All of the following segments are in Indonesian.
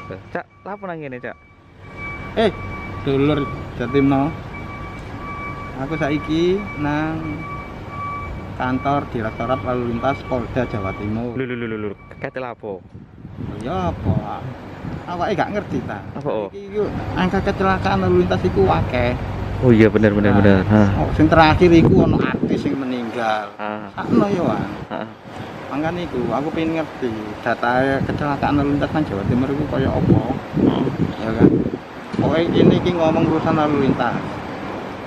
Cak, apa nang ngene, Cak? Eh, dulur Jatimno. Aku saiki nang kantor Direktorat Lalu Lintas Polda Jawa Timur. Lho, ketel apa? Ya apa? Awake gak ngerti ta. Apa? Oh, Iki yo angka kecelakaan lalu lintas iku akeh. oh iya bener. Oh, sing terakhir iku ono artis sing meninggal. Ah, Sakno yo, Wan. ah. Mangkane iku aku pengen ngerti data kecelakaan lalu lintas nang Jawa Timur iku kaya apa. Ya kan? Pokoknya ini iki ngomong urusan lalu lintas.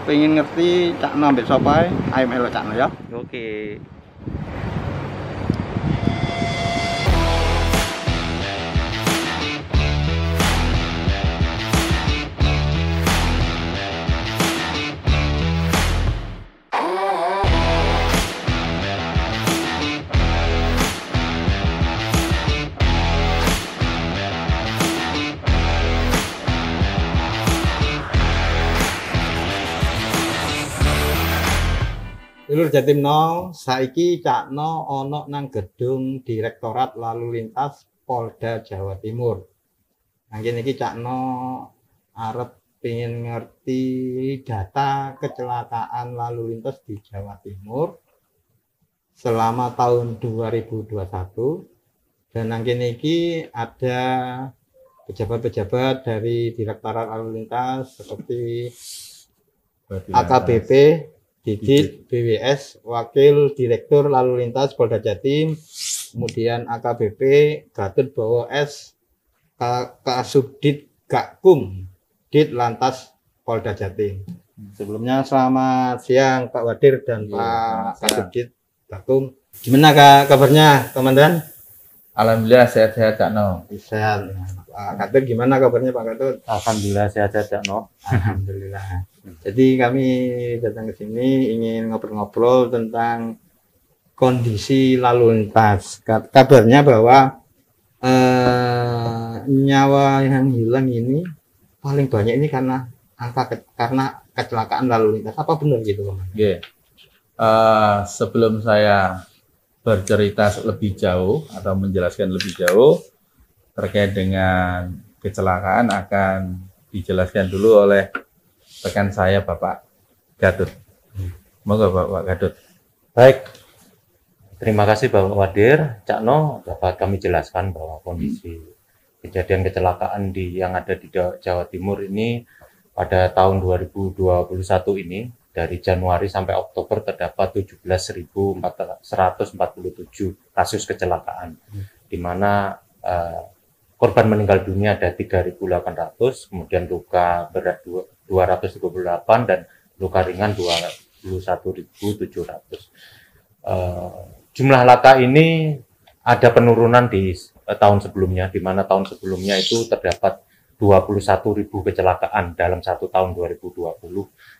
Pengen ngerti Cakno ambek sapa ae, ayo melo Cakno ya. Oke. Dulur Jatimno, saiki Cakno ana nang gedung Direktorat Lalu Lintas Polda Jawa Timur. Nang kene iki Cakno arep pengen ngerti data kecelakaan lalu lintas di Jawa Timur selama tahun 2021. Dan nang kene iki ada pejabat-pejabat dari Direktorat Lalu Lintas seperti AKBP, Didit, BWS, Wakil Direktur Lalu Lintas Polda Jatim, kemudian AKBP Gatot Bowo S, Kasubdit Gakum, Dit Lantas Polda Jatim. Sebelumnya selamat siang Pak Wadir dan Pak Kasubdit Gakum. Gimana kabarnya, Komandan? Alhamdulillah sehat-sehat Cak No. Sehat. Pak Gatot gimana kabarnya Pak Gatot? Alhamdulillah sehat-sehat Cak No. Alhamdulillah. Jadi kami datang ke sini ingin ngobrol-ngobrol tentang kondisi lalu lintas. Kabarnya bahwa nyawa yang hilang ini paling banyak ini karena karena kecelakaan lalu lintas. Apa benar gitu, Bang? Yeah. Sebelum saya bercerita lebih jauh atau menjelaskan lebih jauh terkait dengan kecelakaan akan dijelaskan dulu oleh rekan saya Bapak Gatot. Moga Bapak Gatot. Baik, terima kasih Bapak Wadir. Cakno dapat kami jelaskan bahwa kondisi kejadian kecelakaan yang ada di Jawa Timur ini pada tahun 2021 ini dari Januari sampai Oktober terdapat 17.147 kasus kecelakaan, di mana korban meninggal dunia ada 3.800, kemudian luka berat 238 dan luka ringan 21.700. Jumlah laka ini ada penurunan di tahun sebelumnya, di mana tahun sebelumnya itu terdapat 21.000 kecelakaan dalam satu tahun 2020,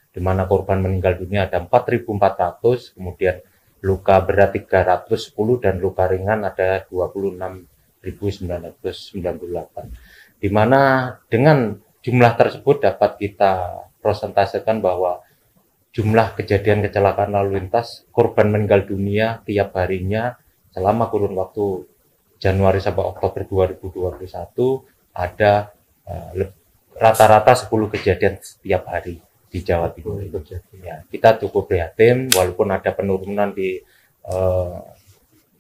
di mana korban meninggal dunia ada 4.400, kemudian luka berat 310 dan luka ringan ada 26.998, di mana dengan jumlah tersebut dapat kita prosentasekan bahwa jumlah kejadian kecelakaan lalu lintas korban meninggal dunia tiap harinya selama kurun waktu Januari sampai Oktober 2021 ada rata-rata 10 kejadian setiap hari di Jawa Timur. Ya, kita cukup prihatin walaupun ada penurunan di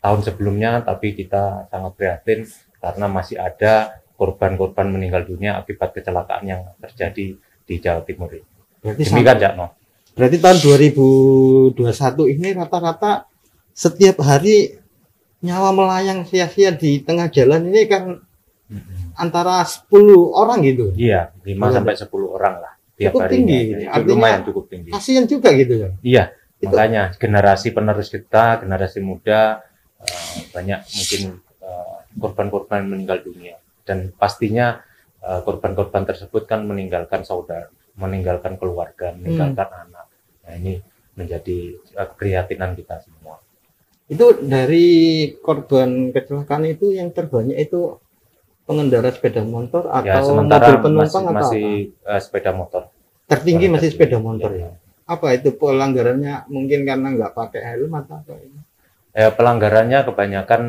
tahun sebelumnya, tapi kita sangat prihatin karena masih ada korban-korban meninggal dunia akibat kecelakaan yang terjadi di Jawa Timur ini. Demikian, Cak No. Berarti tahun 2021 ini rata-rata setiap hari nyawa melayang sia-sia di tengah jalan ini kan antara 10 orang gitu. Iya, 5 sampai 10 orang lah tiap cukup harinya. tinggi. Itu lumayan cukup tinggi. Kasihan juga gitu ya. Iya, Itu. makanya generasi penerus kita, generasi muda banyak mungkin korban-korban meninggal dunia, dan pastinya korban-korban tersebut kan meninggalkan saudara, meninggalkan keluarga, meninggalkan anak. Nah, ini menjadi keprihatinan kita semua. Itu dari korban kecelakaan itu yang terbanyak itu pengendara sepeda motor Ya, atau sementara mobil penumpang atau masih sepeda motor. tertinggi masih Tertinggi. sepeda motor ya. Apa itu pelanggarannya mungkin karena nggak pakai helm atau apa ini? Pelanggarannya kebanyakan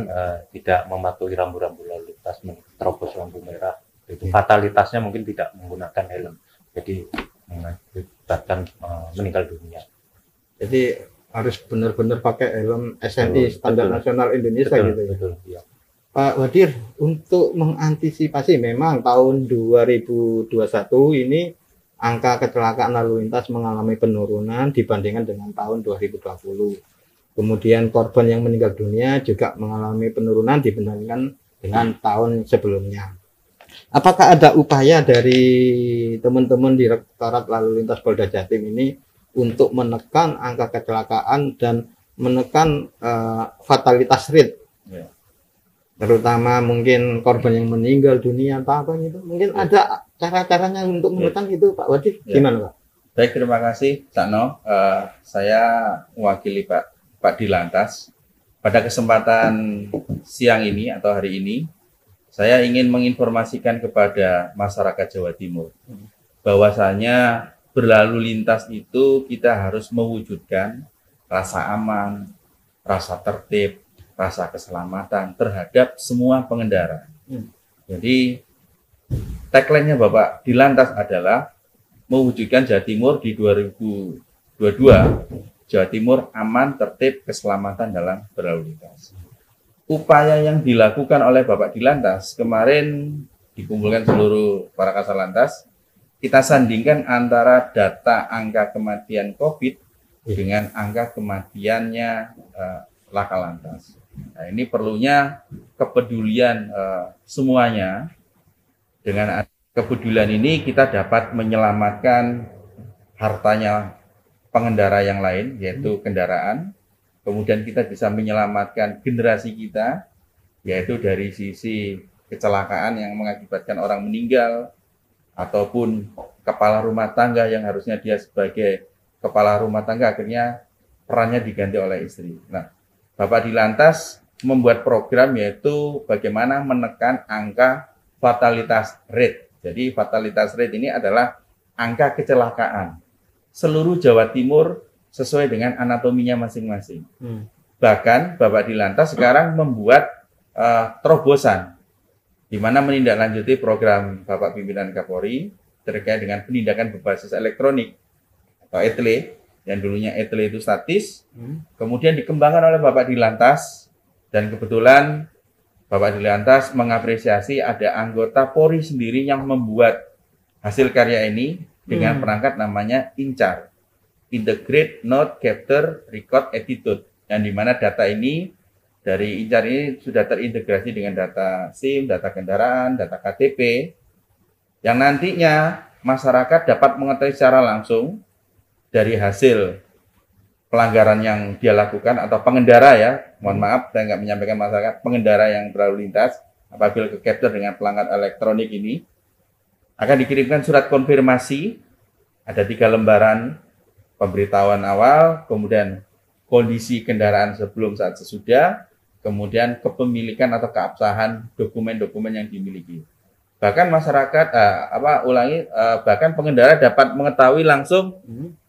tidak mematuhi rambu-rambu lalu lintas, menerobos lampu merah Itu fatalitasnya mungkin tidak menggunakan helm, jadi mengakibatkan meninggal dunia. Jadi harus benar-benar pakai helm SNI standar Betul. nasional Indonesia Betul, gitu ya. betul, ya. Pak Wadir, untuk mengantisipasi memang tahun 2021 ini angka kecelakaan lalu lintas mengalami penurunan dibandingkan dengan tahun 2020. Kemudian korban yang meninggal dunia juga mengalami penurunan dibandingkan dengan tahun sebelumnya. Apakah ada upaya dari teman-teman Direktorat Lalu Lintas Polda Jatim ini untuk menekan angka kecelakaan dan menekan fatalitas rate? Ya. Terutama mungkin korban yang meninggal dunia atau apa gitu. Mungkin ada cara-caranya untuk menekan itu, Pak Wadir. Ya. Gimana, Pak? Baik, terima kasih, Sakno. Saya mewakili Pak Dilantas. Pada kesempatan siang ini atau hari ini, saya ingin menginformasikan kepada masyarakat Jawa Timur bahwasanya berlalu lintas itu kita harus mewujudkan rasa aman, rasa tertib, rasa keselamatan terhadap semua pengendara. Jadi tagline-nya Bapak Dilantas adalah mewujudkan Jawa Timur di 2022, Jawa Timur aman, tertib, keselamatan dalam berlalu lintas. Upaya yang dilakukan oleh Bapak Dilantas kemarin dikumpulkan seluruh para kasat lantas, kita sandingkan antara data angka kematian COVID dengan angka kematiannya laka lantas. Nah, ini perlunya kepedulian semuanya. Dengan kepedulian ini kita dapat menyelamatkan hartanya pengendara yang lain, yaitu kendaraan. Kemudian kita bisa menyelamatkan generasi kita, yaitu dari sisi kecelakaan yang mengakibatkan orang meninggal, ataupun kepala rumah tangga yang harusnya dia sebagai kepala rumah tangga akhirnya perannya diganti oleh istri. Nah, Bapak Dilantas membuat program yaitu bagaimana menekan angka fatalitas rate. Jadi fatalitas rate ini adalah angka kecelakaan seluruh Jawa Timur sesuai dengan anatominya masing-masing. Bahkan Bapak Dilantas sekarang membuat terobosan di mana menindaklanjuti program Bapak Pimpinan Kapolri terkait dengan penindakan berbasis elektronik atau ETLE, yang dulunya ETLE itu statis, kemudian dikembangkan oleh Bapak Dilantas, dan kebetulan Bapak Dilantas mengapresiasi ada anggota Polri sendiri yang membuat hasil karya ini dengan perangkat namanya INCAR, Integrate Note Capture Record Attitude, yang dimana data ini dari INCAR ini sudah terintegrasi dengan data SIM, data kendaraan, data KTP, yang nantinya masyarakat dapat mengetahui secara langsung dari hasil pelanggaran yang dia lakukan atau pengendara ya, mohon maaf saya nggak menyampaikan masyarakat, pengendara yang berlalu lintas apabila ke capture dengan pelanggan elektronik ini akan dikirimkan surat konfirmasi, ada 3 lembaran pemberitahuan awal, kemudian kondisi kendaraan sebelum saat sesudah, kemudian kepemilikan atau keabsahan dokumen-dokumen yang dimiliki. Bahkan masyarakat, bahkan pengendara dapat mengetahui langsung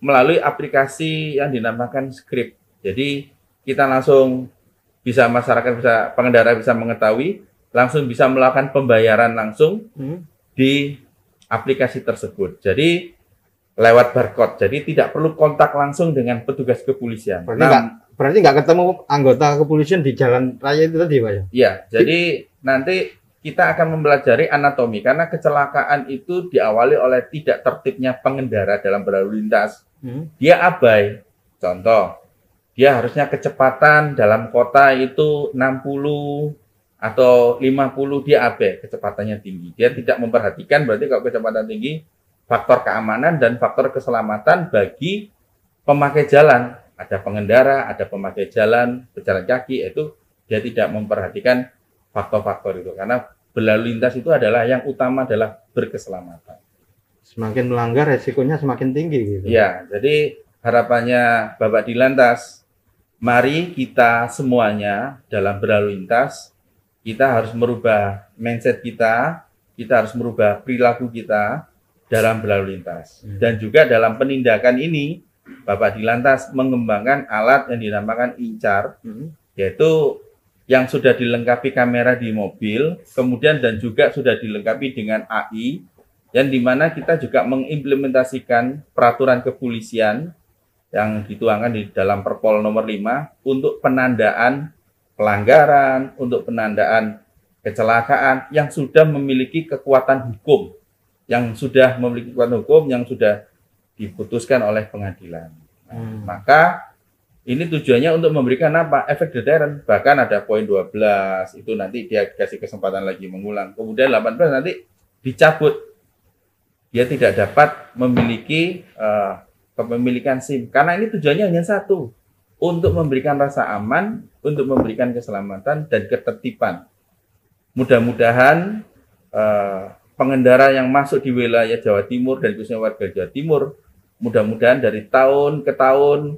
melalui aplikasi yang dinamakan Script. Jadi kita langsung bisa, pengendara bisa mengetahui, langsung bisa melakukan pembayaran langsung di aplikasi tersebut. Jadi lewat barcode, jadi tidak perlu kontak langsung dengan petugas kepolisian. Berarti nggak ketemu anggota kepolisian di jalan raya itu tadi, Pak ya? Iya, jadi nanti kita akan mempelajari anatomi, karena kecelakaan itu diawali oleh tidak tertibnya pengendara dalam berlalu lintas. Dia abai, contoh, dia harusnya kecepatan dalam kota itu 60 atau 50, dia abai, kecepatannya tinggi. Dia tidak memperhatikan, berarti kalau kecepatan tinggi, faktor keamanan dan faktor keselamatan bagi pemakai jalan. Ada pengendara, ada pemakai jalan, pejalan kaki, itu dia tidak memperhatikan faktor-faktor itu, karena berlalu lintas itu adalah yang utama adalah berkeselamatan. Semakin melanggar resikonya semakin tinggi gitu. Ya, jadi harapannya Bapak Dilantas, mari kita semuanya dalam berlalu lintas, kita harus merubah mindset kita harus merubah perilaku kita dalam berlalu lintas. Dan juga dalam penindakan ini, Bapak Dilantas mengembangkan alat yang dinamakan INCAR, yaitu yang sudah dilengkapi kamera di mobil, kemudian dan juga sudah dilengkapi dengan AI, yang dimana kita juga mengimplementasikan peraturan kepolisian yang dituangkan di dalam Perpol nomor 5 untuk penandaan pelanggaran, untuk penandaan kecelakaan yang sudah memiliki kekuatan hukum, yang sudah diputuskan oleh pengadilan. Nah, maka ini tujuannya untuk memberikan apa? Efek deterren. Bahkan ada poin 12, itu nanti dia kasih kesempatan lagi mengulang. Kemudian 18 nanti dicabut. Dia tidak dapat memiliki kepemilikan SIM. Karena ini tujuannya hanya satu. Untuk memberikan rasa aman, untuk memberikan keselamatan dan ketertiban. Mudah-mudahan pengendara yang masuk di wilayah Jawa Timur dan khususnya warga Jawa Timur, mudah-mudahan dari tahun ke tahun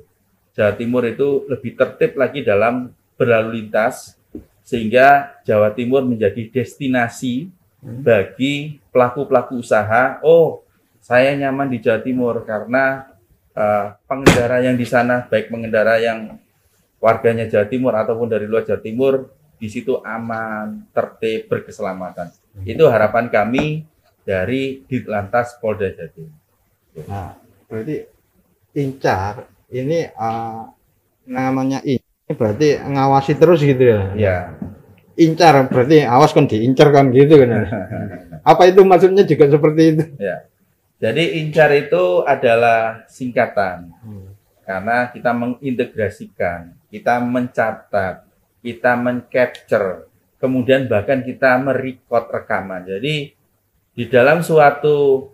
Jawa Timur itu lebih tertib lagi dalam berlalu lintas, sehingga Jawa Timur menjadi destinasi bagi pelaku-pelaku usaha. Oh, saya nyaman di Jawa Timur karena pengendara yang di sana, baik pengendara yang warganya Jawa Timur ataupun dari luar Jawa Timur, di situ aman, tertib, berkeselamatan. Itu harapan kami dari Ditlantas Polda Jatim. Nah, berarti Incar ini namanya ini berarti ngawasi terus gitu ya? Ya. Incar berarti awas kan diincar kan gitu kan? Apa itu maksudnya juga seperti itu? Ya. Jadi Incar itu adalah singkatan karena kita mengintegrasikan, kita mencatat, kita men-capture, kemudian bahkan kita merecord rekaman. Jadi di dalam suatu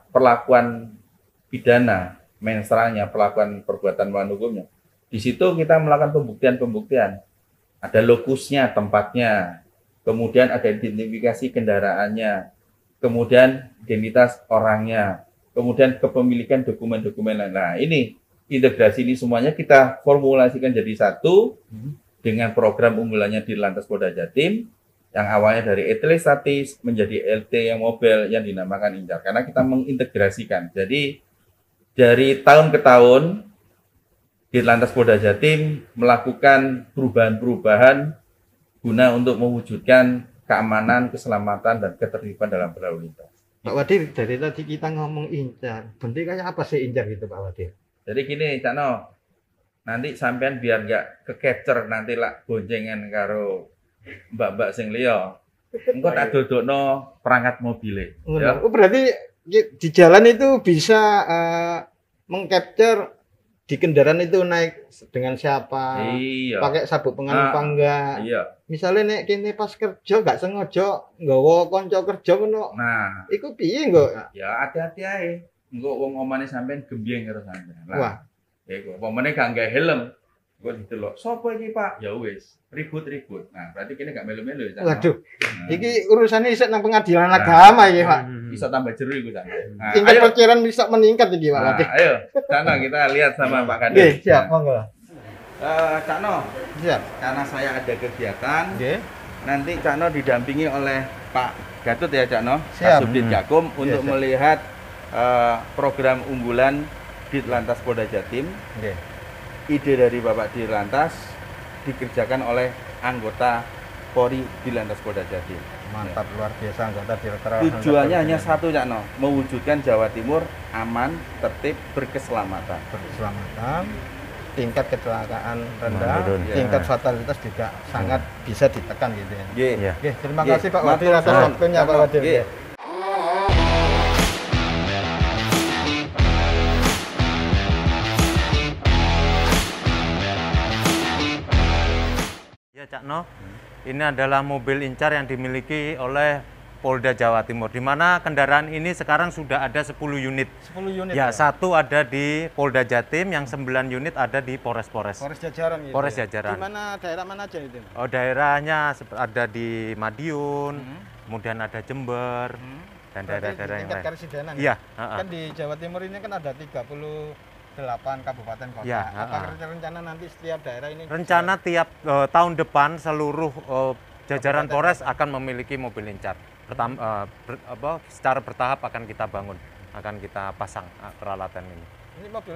perlakuan pidana, menstralnya, perlakuan perbuatan melawan hukumnya, di situ kita melakukan pembuktian. Ada lokusnya, tempatnya, kemudian ada identifikasi kendaraannya, kemudian identitas orangnya, kemudian kepemilikan dokumen-dokumen lain. Nah, ini integrasi ini semuanya kita formulasikan jadi satu dengan program unggulannya di Lantas Polda Jatim yang awalnya dari ETL statis menjadi LT yang mobile yang dinamakan Incar, karena kita mengintegrasikan. Jadi dari tahun ke tahun Ditlantas Polda Jatim melakukan perubahan-perubahan guna untuk mewujudkan keamanan, keselamatan, dan ketertiban dalam berlalu lintas. Pak Wadir, dari tadi kita ngomong Incar, bentuk kayak apa sih Incar gitu Pak Wadir? Jadi gini, Cakno, nanti sampean biar nggak ke-capture nanti lah boncengan karo mbak-mbak sing liya. Engko tak dodokno perangkat mobile. Ya. Oh, berarti di jalan itu bisa mengcapture di kendaraan itu naik dengan siapa, Iya. pakai sabuk pengaman apa enggak. Iya. Misalnya nek kene pas kerja gak sengaja nggawa kanca kerja ngono. Nah, Iku piye kok? ya hati-hati ae. Engko wong omane sampean gembyeng karo sampean. Wah. Ya iku, pomene gak nggae helm. Engko didelok, "Sopo iki, Pak?" Ya wis, ribut-ribut. Nah, berarti kene gak melu-melu ya. Waduh. Nah, Iki urusannya isek nang pengadilan agama iki, Pak. bisa tambah jeru iku, Cak. Nah, Tingkat ayo. percairan bisa meningkat iki, Pak. Nah, Wadir. ayo, Cakno kita lihat sama Pak Kadis. Nggih, siap, monggo. Cakno, Siap. karena saya ada kegiatan, Nggih. nanti Cakno didampingi oleh Pak Gatut ya, Cakno, Siap. Kasubdit Gakum untuk siap. melihat program unggulan Ditlantas Polda Jatim. Nggih. Ide dari Bapak Ditlantas dikerjakan oleh anggota Polri Ditlantas Polda Jatim. Mantap, luar biasa anggota direktorat. Tujuannya hanya satu, Cakno, mewujudkan Jawa Timur aman, tertib, berkeselamatan. Berkeselamatan, tingkat kecelakaan rendah, Menurun. tingkat fatalitas juga sangat bisa ditekan gitu ya. Nggih. Ya. Oke, terima Nggih, kasih Pak matur Wadir atas suwun. waktunya Pak Cakno, Wadir. nggih. Ya Cakno, ini adalah mobil Incar yang dimiliki oleh Polda Jawa Timur, di mana kendaraan ini sekarang sudah ada 10 unit. 10 unit. Ya, satu ada di Polda Jatim, yang 9 unit ada di Polres-Polres. Polres Jajaran gitu. Polres ya? Jajaran. Di mana daerah mana aja itu? Oh, daerahnya ada di Madiun, kemudian ada Jember, dan daerah-daerah yang tingkat lain. karesidenan. Iya, Kan di Jawa Timur ini kan ada 38 kabupaten kota. Iya, Apa rencana nanti setiap daerah ini? Rencana tiap tahun depan seluruh jajaran Kabupaten Polres akan memiliki mobil Incar. Secara bertahap akan kita bangun, akan kita pasang peralatan ini. Ini Ini mobil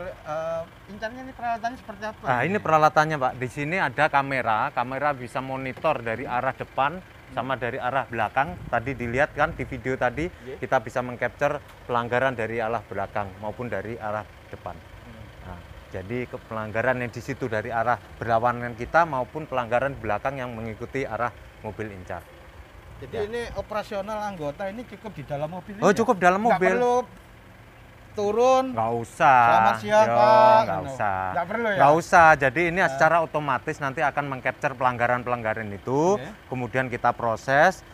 incarnya ini peralatannya seperti apa? Nah, ini peralatannya, Pak. Di sini ada kamera. Kamera bisa monitor dari arah depan sama dari arah belakang. Tadi dilihat kan di video tadi, kita bisa mengcapture pelanggaran dari arah belakang maupun dari arah depan. Nah, jadi pelanggaran yang di situ dari arah berlawanan kita maupun pelanggaran belakang yang mengikuti arah mobil incar. Jadi ini operasional anggota ini cukup di dalam mobil. Oh, ini ya? cukup dalam Nggak mobil. perlu turun. Nggak usah. Selamat siang, Yo, Pak. nggak usah. Nggak perlu ya? Nggak usah. Jadi ini secara otomatis nanti akan mengcapture pelanggaran-pelanggaran itu, kemudian kita proses,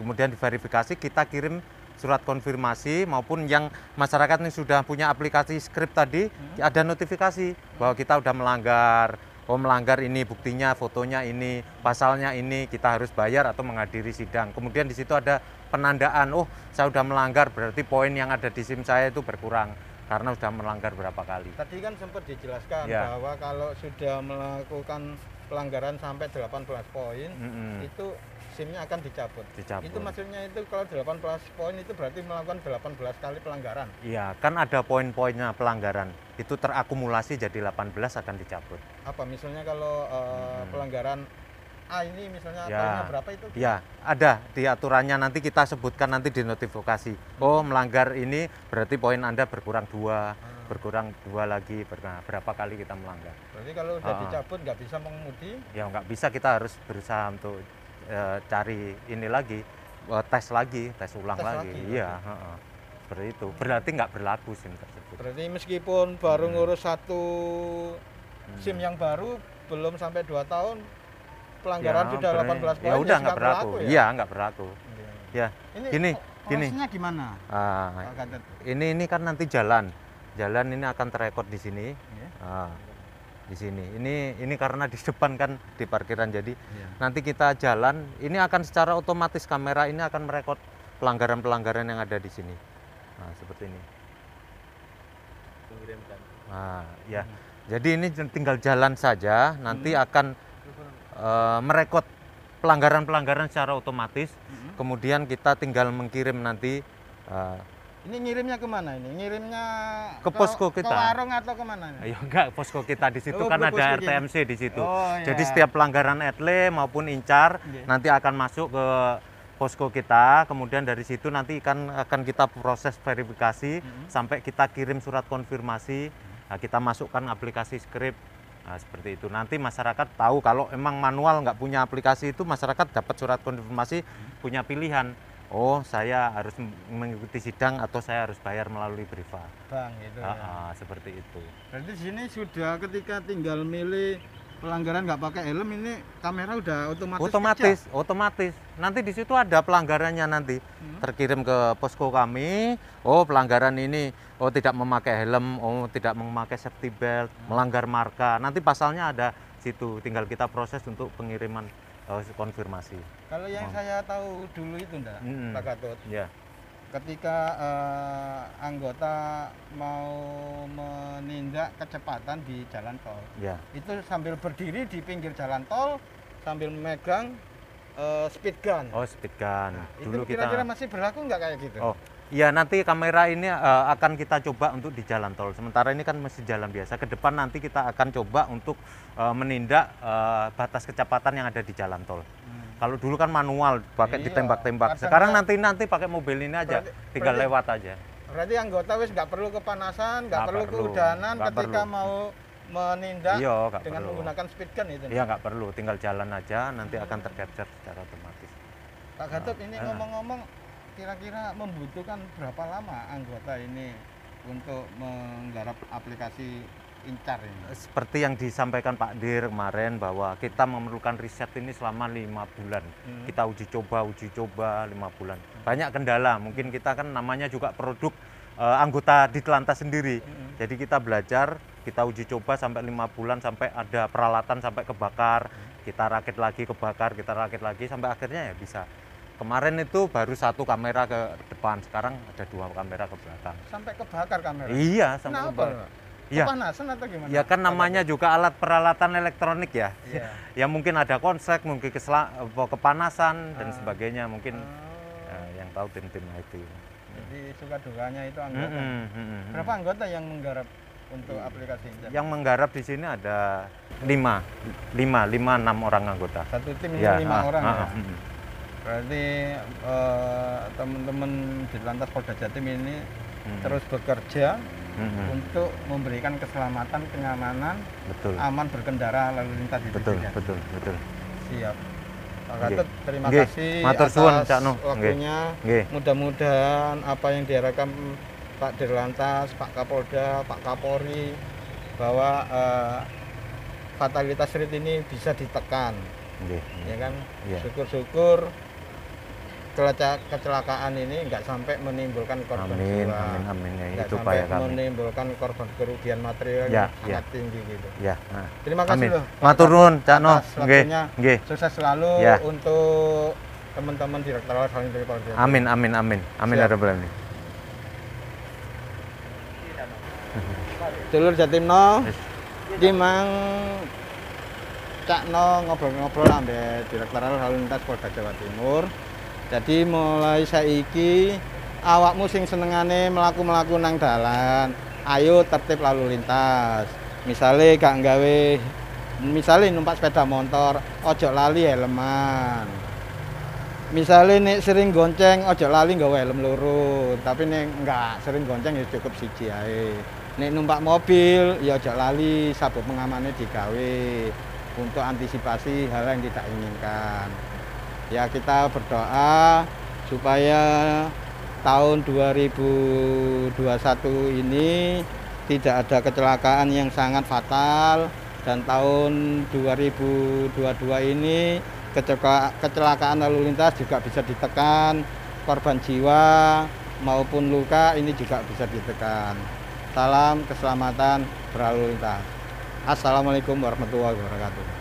kemudian diverifikasi, kita kirim surat konfirmasi maupun yang masyarakat ini sudah punya aplikasi script tadi, ada notifikasi bahwa kita udah melanggar. Oh, melanggar ini buktinya, fotonya ini, pasalnya ini, kita harus bayar atau menghadiri sidang. Kemudian di situ ada penandaan, oh saya sudah melanggar, berarti poin yang ada di SIM saya itu berkurang karena sudah melanggar berapa kali. Tadi kan sempat dijelaskan Ya. bahwa kalau sudah melakukan pelanggaran sampai 18 poin, itu SIM-nya akan dicabut. Itu maksudnya itu kalau 18 poin itu berarti melakukan 18 kali pelanggaran. Iya, kan ada poin-poinnya pelanggaran. Itu terakumulasi jadi 18 akan dicabut. Apa misalnya kalau pelanggaran A ini misalnya Ya. poinnya berapa itu? Ya, ada di aturannya, nanti kita sebutkan nanti di notifikasi. Oh, melanggar ini berarti poin Anda berkurang 2, berkurang 2 lagi, berapa kali kita melanggar. Berarti kalau udah dicabut nggak bisa mengemudi? Ya nggak bisa, kita harus berusaha untuk cari ini lagi, tes ulang lagi. Iya, seperti itu. Berarti nggak berlaku SIM tersebut. Berarti meskipun baru ngurus satu SIM yang baru, belum sampai 2 tahun, pelanggaran sudah 18 poin, ya udah nggak nggak berlaku. ya? Iya, nggak berlaku. Ya, Ini gini. prosesnya gimana? Pak Gatot? Ini kan nanti jalan ini akan terekod di sini. Iya. Di sini. Ini karena di depan kan di parkiran, jadi nanti kita jalan, ini akan secara otomatis kamera ini akan merekod pelanggaran-pelanggaran yang ada di sini. Nah, seperti ini. Nah, ya. Jadi ini tinggal jalan saja, nanti akan merekod pelanggaran-pelanggaran secara otomatis. Kemudian kita tinggal mengirim nanti. Ini ngirimnya kemana ini? Ngirimnya ke posko kita. Ke warung atau kemana? Ya enggak, posko kita di situ kan posko ada kita. RTMC di situ. Oh, Jadi ya. setiap pelanggaran etle maupun incar nanti akan masuk ke posko kita. Kemudian dari situ nanti akan kita proses verifikasi sampai kita kirim surat konfirmasi. Nah, kita masukkan aplikasi script. Nah, seperti itu. Nanti masyarakat tahu kalau emang manual nggak punya aplikasi itu, masyarakat dapat surat konfirmasi, punya pilihan. Oh, saya harus mengikuti sidang atau saya harus bayar melalui Briva. Bang, gitu ya. Seperti itu. Berarti di sini sudah ketika tinggal milih pelanggaran nggak pakai helm, ini kamera udah Otomatis. Nanti di situ ada pelanggarannya nanti. Terkirim ke posko kami. Oh, pelanggaran ini, oh tidak memakai helm, oh tidak memakai safety belt, melanggar marka. Nanti pasalnya ada situ. Tinggal kita proses untuk pengiriman konfirmasi. Kalau yang saya tahu dulu itu enggak, Pak Gatot. Ya. Ketika anggota mau menindak kecepatan di jalan tol, itu sambil berdiri di pinggir jalan tol sambil memegang speed gun. Oh, speed gun. Nah, Dulu itu kira-kira masih berlaku nggak kayak gitu? Oh, iya, nanti kamera ini akan kita coba untuk di jalan tol. Sementara ini kan masih jalan biasa. Ke depan nanti kita akan coba untuk menindak batas kecepatan yang ada di jalan tol. Kalau dulu kan manual, pakai ditembak-tembak. Sekarang nanti pakai mobil ini aja, tinggal lewat aja. Berarti anggota wis nggak perlu kepanasan, nggak perlu keudanan ketika mau menindak dengan menggunakan speed gun itu. Iya, nggak perlu, tinggal jalan aja, nanti akan tercapture secara otomatis. Pak Gatot, ini ngomong-ngomong, kira-kira membutuhkan berapa lama anggota ini untuk menggarap aplikasi incar ini? Seperti yang disampaikan Pak Dir kemarin, bahwa kita memerlukan riset ini selama 5 bulan. Kita uji coba 5 bulan. Banyak kendala, mungkin kita kan namanya juga produk anggota di Telantas sendiri. Jadi kita belajar, kita uji coba sampai 5 bulan, sampai ada peralatan sampai kebakar, kita rakit lagi kebakar, kita rakit lagi sampai akhirnya ya bisa. Kemarin itu baru 1 kamera ke depan, sekarang ada 2 kamera ke belakang. Sampai kebakar kamera? Iya, sampai kebakar. Iya. Kepanasan atau gimana? Ya kan namanya juga alat peralatan elektronik ya. Ya mungkin ada konslet, mungkin kepanasan dan sebagainya, mungkin yang tahu tim-tim IT. Jadi suka dukanya itu anggota. Berapa anggota yang menggarap untuk aplikasi ini? Yang menggarap di sini ada 6 orang anggota. Satu tim Ya, 5 orang ya. mm. Berarti teman-teman di Lantas Polda Jatim ini terus bekerja untuk memberikan keselamatan, kenyamanan, Betul. aman berkendara lalu lintas di Betul, Jatim. betul. Siap. Pak Nggih. Gatut, terima Nggih. kasih Matur suwun, atas Cak Noh. waktunya. Nggih. Mudah-mudahan apa yang diharapkan Pak Dirlantas, Pak Kapolda, Pak Kapolri bahwa fatalitas rate ini bisa ditekan, Nggih. ya kan? Iya. Syukur-syukur kecelakaan ini nggak sampai menimbulkan korban Amin, jiwa, amin, ya, nggak itu sampai upaya kami. menimbulkan korban kerugian material Ya, yang sangat tinggi gitu. Ya. Nah. Terima kasih Amin. loh. Pak Matur nuwun, Cak Noh. atas Nggih. waktunya. Nggih. Sukses selalu Ya. untuk teman-teman Direktorat Lalu Lintas Polda Jatim. Amin. Amin Siap. ya rabbal alamin. Dulur Jatimno, Yes. iki mang Cakno ngobrol-ngobrol ambek Direktorat Lalu Lintas Polda Jawa Timur. Jadi mulai saiki awakmu sing senengane mlaku-mlaku nang dalan, ayo tertib lalu lintas. Misale gak misale numpak sepeda motor, ojo lali helman. Misale nek sering gonceng, ojo lali nggawa helm loro, tapi nek enggak sering gonceng ya cukup siji ae. Nek numpak mobil ya ojo lali sabuk pengamannya digawe untuk antisipasi hal yang tidak inginkan. Ya kita berdoa supaya tahun 2021 ini tidak ada kecelakaan yang sangat fatal dan tahun 2022 ini kecelakaan lalu lintas juga bisa ditekan, korban jiwa maupun luka ini juga bisa ditekan. Salam keselamatan berlalu lintas. Assalamualaikum warahmatullahi wabarakatuh.